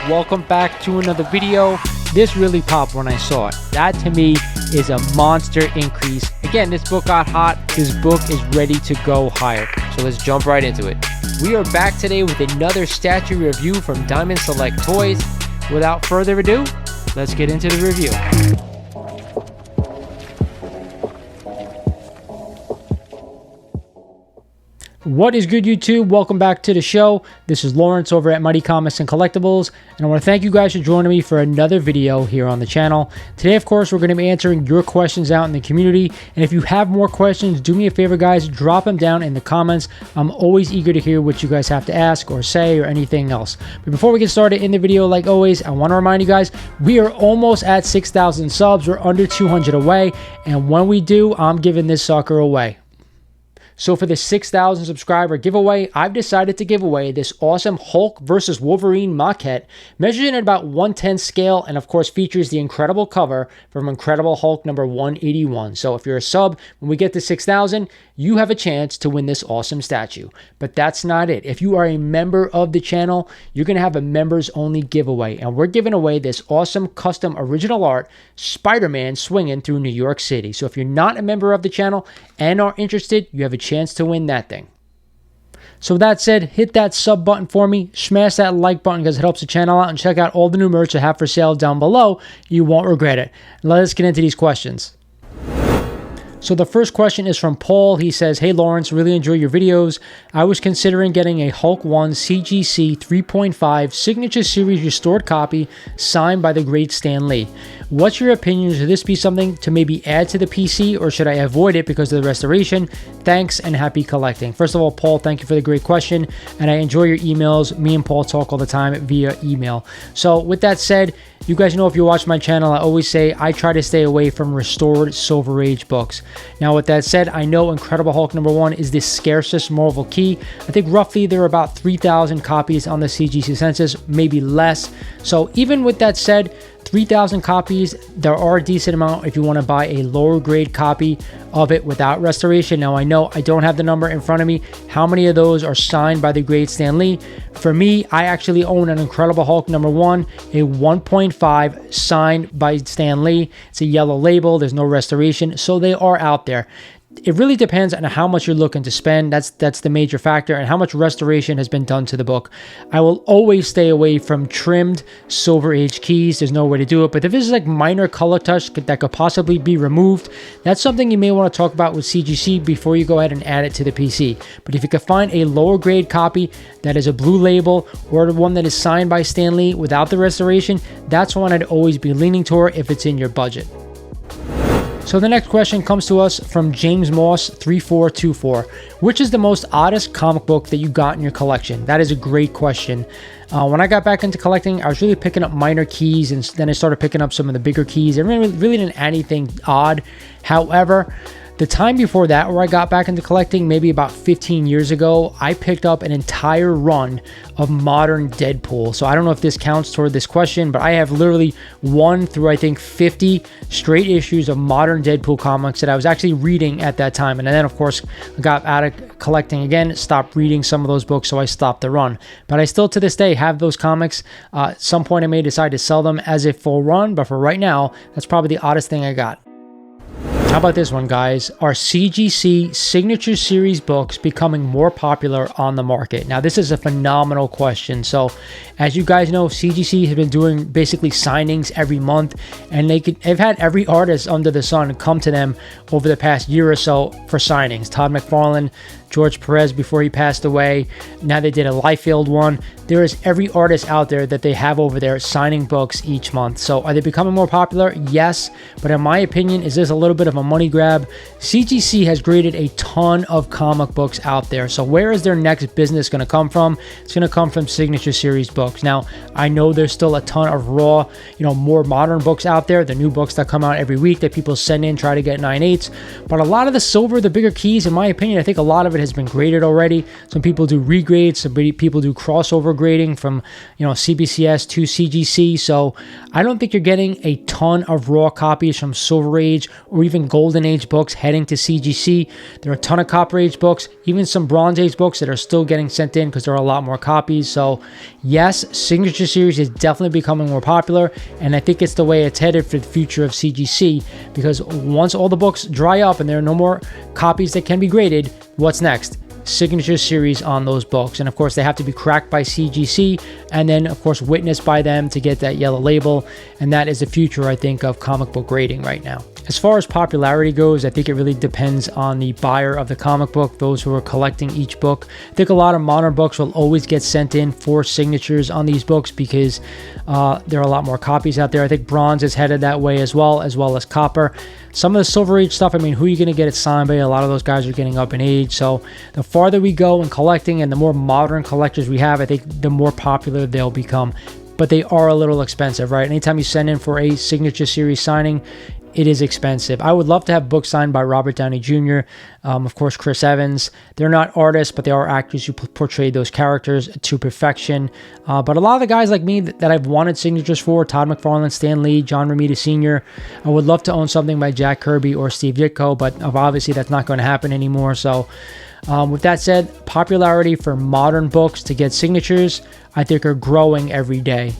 welcome back to another video. This really popped when I saw it. That to me is a monster increase. Again, this book got hot. This book is ready to go higher. So let's jump right into it. We are back today with another statue review from Diamond Select Toys. Without further ado, let's get into the review. What is good, YouTube? Welcome back to the show. This is Lawrence over at Mighty Comics and Collectibles, and I want to thank you guys for joining me for another video here on the channel. Today, of course, we're going to be answering your questions out in the community, and if you have more questions, do me a favor, guys, drop them down in the comments. I'm always eager to hear what you guys have to ask or say or anything else. But before we get started in the video, like always, I want to remind you guys, we are almost at 6,000 subs. We're under 200 away, and when we do, I'm giving this sucker away. So for the 6,000 subscriber giveaway, I've decided to give away this awesome Hulk versus Wolverine maquette, measured in at about 1/10 scale, and of course features the incredible cover from Incredible Hulk number 181. So if you're a sub, when we get to 6,000, you have a chance to win this awesome statue. But that's not it. If you are a member of the channel, you're going to have a members only giveaway, and we're giving away this awesome custom original art Spider-Man swinging through New York City. So if you're not a member of the channel and are interested, you have a chance to win that thing. So with that said, hit that sub button for me, smash that like button because it helps the channel out, and check out all the new merch I have for sale down below. You won't regret it. Let's get into these questions. So the first question is from Paul. He says, "Hey Lawrence, really enjoy your videos. I was considering getting a Hulk 1 CGC 3.5 Signature Series restored copy signed by the great Stan Lee. What's your opinion? Should this be something to maybe add to the PC, or should I avoid it because of the restoration? Thanks and happy collecting." First of all, Paul, thank you for the great question, and I enjoy your emails. Me and Paul talk all the time via email. So with that said, you guys know, if you watch my channel, I always say I try to stay away from restored Silver Age books. Now, with that said, I know Incredible Hulk number 1 is the scarcest Marvel key. I think roughly there are about 3,000 copies on the CGC census, maybe less. So even with that said, 3,000 copies, there are a decent amount if you want to buy a lower grade copy of it without restoration. Now, I know I don't have the number in front of me. How many of those are signed by the great Stan Lee? For me, I actually own an Incredible Hulk number 1, a 1.5 signed by Stan Lee. It's a yellow label. There's no restoration, so they are out there. It really depends on how much you're looking to spend. That's the major factor, and how much restoration has been done to the book. I will always stay away from trimmed Silver Age keys. There's no way to do it. But if this is like minor color touch that could possibly be removed, that's something you may want to talk about with CGC before you go ahead and add it to the PC. But if you could find a lower grade copy that is a blue label, or one that is signed by Stan Lee without the restoration, that's one I'd always be leaning toward if it's in your budget. So the next question comes to us from James Moss 3424. Which is the most oddest comic book that you got in your collection? That is a great question. When I got back into collecting, I was really picking up minor keys, and then I started picking up some of the bigger keys. I really didn't add anything odd. However, the time before that, where I got back into collecting, maybe about 15 years ago, I picked up an entire run of modern Deadpool. So I don't know if this counts toward this question, but I have literally 1 through, I think, 50 straight issues of modern Deadpool comics that I was actually reading at that time. And then, of course, I got out of collecting again, stopped reading some of those books, so I stopped the run. But I still, to this day, have those comics. At some point, I may decide to sell them as a full run, but for right now, that's probably the oddest thing I got. How about this one, guys? Are CGC Signature Series books becoming more popular on the market? Now, this is a phenomenal question. So, as you guys know, CGC has been doing basically signings every month, and they've had every artist under the sun come to them over the past year or so for signings. Todd McFarlane, George Perez before he passed away. Now they did a Liefeld one. There is every artist out there that they have over there signing books each month. So are they becoming more popular? Yes. But in my opinion, is this a little bit of a money grab? CGC has graded a ton of comic books out there. So where is their next business going to come from? It's going to come from Signature Series books. Now, I know there's still a ton of raw, more modern books out there. The new books that come out every week that people send in, try to get 9/8. But a lot of the silver, the bigger keys, in my opinion, I think a lot of it has been graded already. Some people do regrades, some people do crossover grading from CBCS to CGC. So I don't think you're getting a ton of raw copies from Silver Age or even Golden Age books heading to CGC. There are a ton of Copper Age books, even some Bronze Age books that are still getting sent in because there are a lot more copies. So yes, Signature Series is definitely becoming more popular, and I think it's the way it's headed for the future of CGC, because once all the books dry up and there are no more copies that can be graded, what's next? Signature Series on those books. And of course, they have to be cracked by CGC and then of course witnessed by them to get that yellow label. And that is the future, I think, of comic book grading right now. As far as popularity goes, I think it really depends on the buyer of the comic book, those who are collecting each book. I think a lot of modern books will always get sent in for signatures on these books because there are a lot more copies out there. I think Bronze is headed that way as well as Copper. Some of the Silver Age stuff, I mean, who are you going to get it signed by? A lot of those guys are getting up in age. So the farther we go in collecting and the more modern collectors we have, I think the more popular they'll become. But they are a little expensive, right? Anytime you send in for a Signature Series signing, it is expensive. I would love to have books signed by Robert Downey Jr., of course, Chris Evans. They're not artists, but they are actors who portray those characters to perfection. But a lot of the guys like me that I've wanted signatures for, Todd McFarlane, Stan Lee, John Romita Sr., I would love to own something by Jack Kirby or Steve Ditko, but obviously that's not going to happen anymore. So with that said, popularity for modern books to get signatures, I think, are growing every day.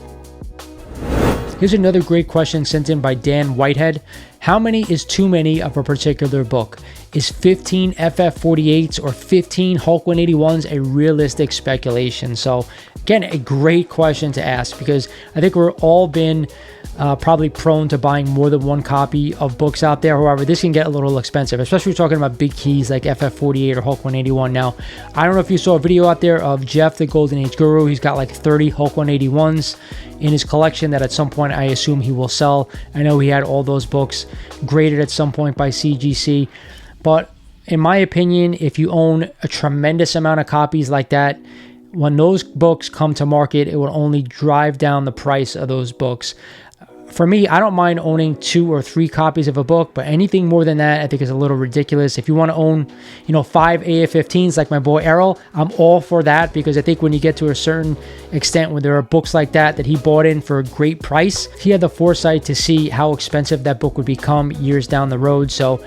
Here's another great question sent in by Dan Whitehead. How many is too many of a particular book? Is 15 FF48s or 15 Hulk 181s a realistic speculation? So again, a great question to ask, because I think we're all been probably prone to buying more than one copy of books out there. However, this can get a little expensive, especially if we're talking about big keys like FF48 or Hulk 181. Now, I don't know if you saw a video out there of Jeff, the Golden Age Guru. He's got like 30 Hulk 181s in his collection that at some point I assume he will sell. I know he had all those books graded at some point by CGC. But in my opinion, if you own a tremendous amount of copies like that, when those books come to market, it will only drive down the price of those books. For me, I don't mind owning 2 or 3 copies of a book, but anything more than that, I think is a little ridiculous. If you want to own, 5 AF-15s like my boy Errol, I'm all for that, because I think when you get to a certain extent when there are books like that he bought in for a great price, he had the foresight to see how expensive that book would become years down the road. So,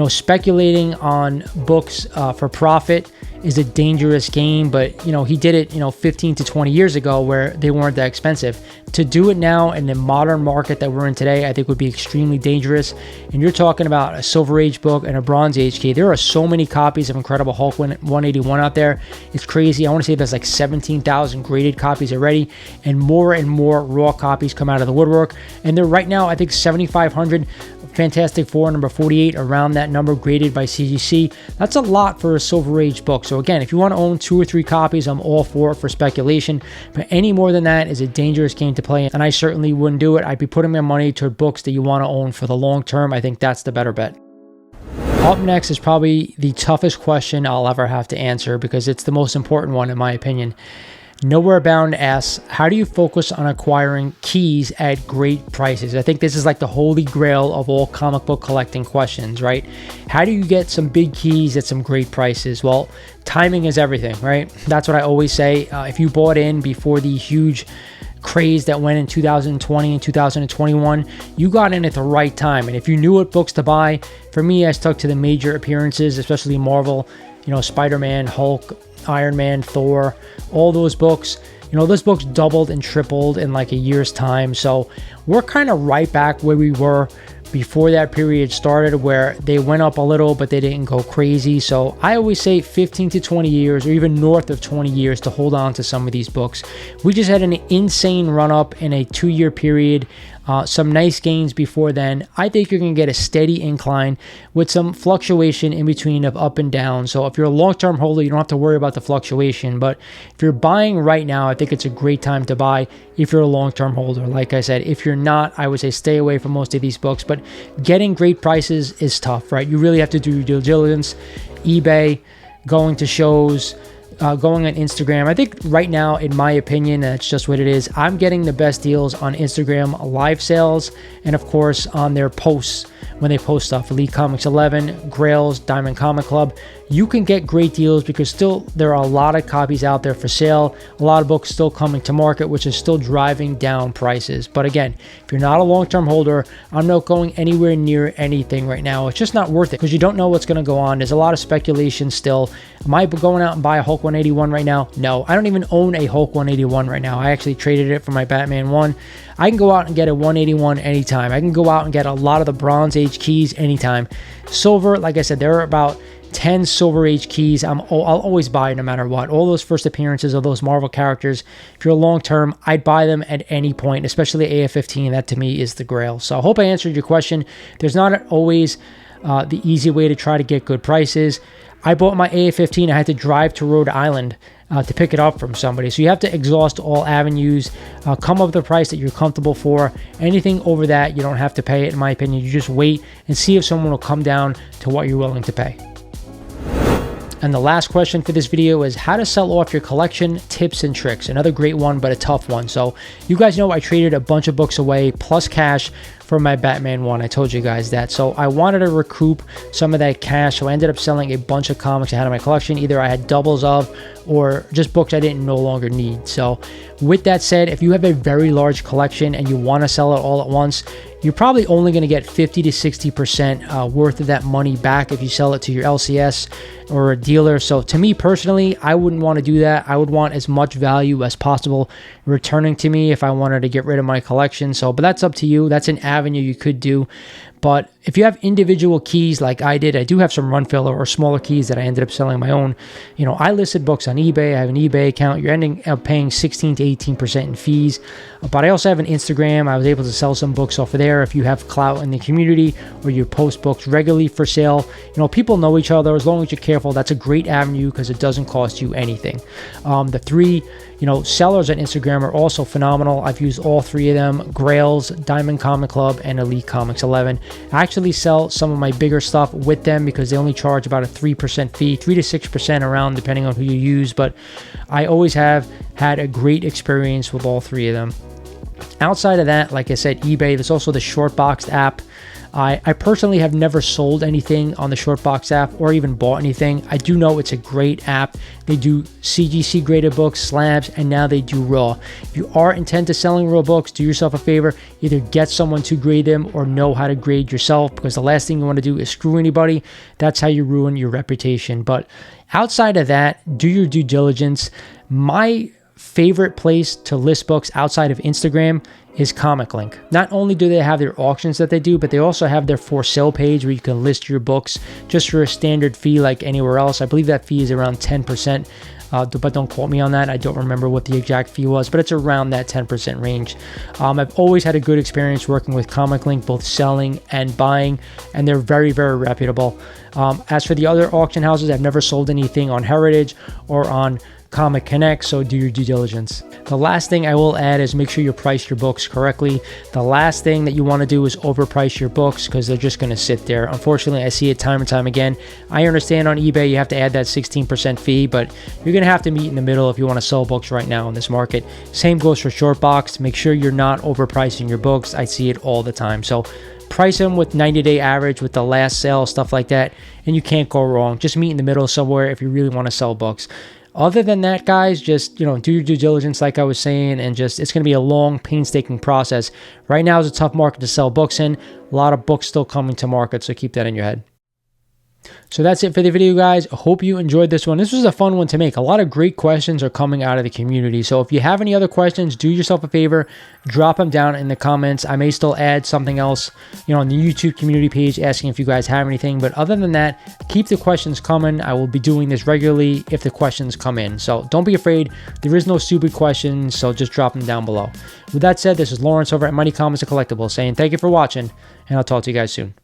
speculating on books for profit is a dangerous game, but he did it 15 to 20 years ago where they weren't that expensive. To do it now in the modern market that we're in today, I think would be extremely dangerous. And you're talking about a Silver Age book and a Bronze Age key. There are so many copies of Incredible Hulk 181 out there. It's crazy. I want to say there's like 17,000 graded copies already, and more raw copies come out of the woodwork. And they're right now, I think, 7,500. Fantastic Four number 48, around that number, graded by CGC. That's a lot for a Silver Age book. So again, if you want to own 2 or 3 copies, I'm all for speculation. But any more than that is a dangerous game to play, and I certainly wouldn't do it. I'd be putting my money toward books that you want to own for the long term. I think that's the better bet. Up next is probably the toughest question I'll ever have to answer, because it's the most important one in my opinion. Nowhere Bound asks, how do you focus on acquiring keys at great prices? I think this is like the holy grail of all comic book collecting questions, right? How do you get some big keys at some great prices? Well, timing is everything, right? That's what I always say. If you bought in before the huge craze that went in 2020 and 2021, you got in at the right time. And if you knew what books to buy, for me, I stuck to the major appearances, especially Marvel, Spider-Man, Hulk, Iron Man, Thor, all those books. Those books doubled and tripled in like a year's time. So we're kind of right back where we were before that period started, where they went up a little, but they didn't go crazy. So I always say 15 to 20 years, or even north of 20 years, to hold on to some of these books. We just had an insane run up in a 2-year period. Some nice gains before then. I think you're going to get a steady incline with some fluctuation in between of up and down. So if you're a long-term holder, you don't have to worry about the fluctuation. But if you're buying right now, I think it's a great time to buy if you're a long-term holder. Like I said, if you're not, I would say stay away from most of these books. But getting great prices is tough, right? You really have to do your due diligence. eBay, going to shows, going on Instagram, I think right now, in my opinion, that's just what it is. I'm getting the best deals on Instagram live sales, and of course on their posts when they post stuff. Elite Comics 11, Grails, Diamond Comic Club. You can get great deals because still there are a lot of copies out there for sale. A lot of books still coming to market, which is still driving down prices. But again, if you're not a long-term holder, I'm not going anywhere near anything right now. It's just not worth it because you don't know what's going to go on. There's a lot of speculation still. Am I going out and buy a Hulk 181 right now? No, I don't even own a Hulk 181 right now. I actually traded it for my Batman 1. I can go out and get a 181 anytime. I can go out and get a lot of the Bronze Age keys anytime. Silver, like I said, there are about 10 Silver Age keys. I'll always buy no matter what. All those first appearances of those Marvel characters, if you're long term, I'd buy them at any point, especially AF-15. That to me is the grail. So I hope I answered your question. There's not always the easy way to try to get good prices. I bought my AF-15. I had to drive to Rhode Island to pick it up from somebody. So you have to exhaust all avenues, come up with a price that you're comfortable for. Anything over that, you don't have to pay it, in my opinion. You just wait and see if someone will come down to what you're willing to pay. And the last question for this video is how to sell off your collection, tips and tricks. Another great one, but a tough one. So you guys know I traded a bunch of books away plus cash for my Batman 1. I told you guys that. So I wanted to recoup some of that cash. So I ended up selling a bunch of comics I had in my collection. Either I had doubles of or just books I didn't no longer need. So with that said, if you have a very large collection and you want to sell it all at once, you're probably only going to get 50 to 60% worth of that money back if you sell it to your LCS or a dealer. So to me personally, I wouldn't want to do that. I would want as much value as possible returning to me if I wanted to get rid of my collection. So, but that's up to you. That's an avenue you could do. But if you have individual keys like I did, I do have some run filler or smaller keys that I ended up selling my own. You know, I listed books on eBay. I have an eBay account. You're ending up paying 16 to 18% in fees. But I also have an Instagram. I was able to sell some books off of there. If you have clout in the community or you post books regularly for sale, you know, people know each other. As long as you're careful, that's a great avenue because it doesn't cost you anything. The three, you know, sellers on Instagram are also phenomenal. I've used all three of them: Grails, Diamond Comic Club, and Elite Comics 11. I actually sell some of my bigger stuff with them because they only charge about a 3% fee, 3 to 6% around, depending on who you use. But I always have had a great experience with all three of them. Outside of that, like I said, eBay, there's also the Shortbox app. I personally have never sold anything on the Shortbox app or even bought anything. I do know it's a great app. They do CGC graded books, slabs, and now they do raw. If you are intent to selling raw books, do yourself a favor. Either get someone to grade them or know how to grade yourself, because the last thing you want to do is screw anybody. That's how you ruin your reputation. But outside of that, do your due diligence. My favorite place to list books outside of Instagram is Comic Link. Not only do they have their auctions that they do, but they also have their for sale page where you can list your books just for a standard fee like anywhere else. I believe that fee is around 10%, but don't quote me on that. I don't remember what the exact fee was, but it's around that 10% range. I've always had a good experience working with Comic Link, both selling and buying, and they're very, very reputable. As for the other auction houses, I've never sold anything on Heritage or on Comic Connect, so do your due diligence. The last thing I will add is make sure you price your books correctly. The last thing that you want to do is overprice your books because they're just going to sit there. Unfortunately, I see it time and time again. I understand on eBay you have to add that 16% fee, but you're going to have to meet in the middle if you want to sell books right now in this market. Same goes for Shortbox. Make sure you're not overpricing your books. I see it all the time. So price them with 90-day average, with the last sale, stuff like that, and you can't go wrong. Just meet in the middle somewhere if you really want to sell books. Other than that, guys, just, you know, do your due diligence like I was saying, and just, it's going to be a long, painstaking process. Right now is a tough market to sell books in. A lot of books still coming to market, so keep that in your head. So that's it for the video, guys. I hope you enjoyed this one. This was a fun one to make. A lot of great questions are coming out of the community. So if you have any other questions, do yourself a favor, drop them down in the comments. I may still add something else, you know, on the YouTube community page, asking if you guys have anything. But other than that, keep the questions coming. I will be doing this regularly if the questions come in. So don't be afraid. There is no stupid questions, so just drop them down below. With that said, this is Lawrence over at Mighty Comics and Collectibles saying thank you for watching, and I'll talk to you guys soon.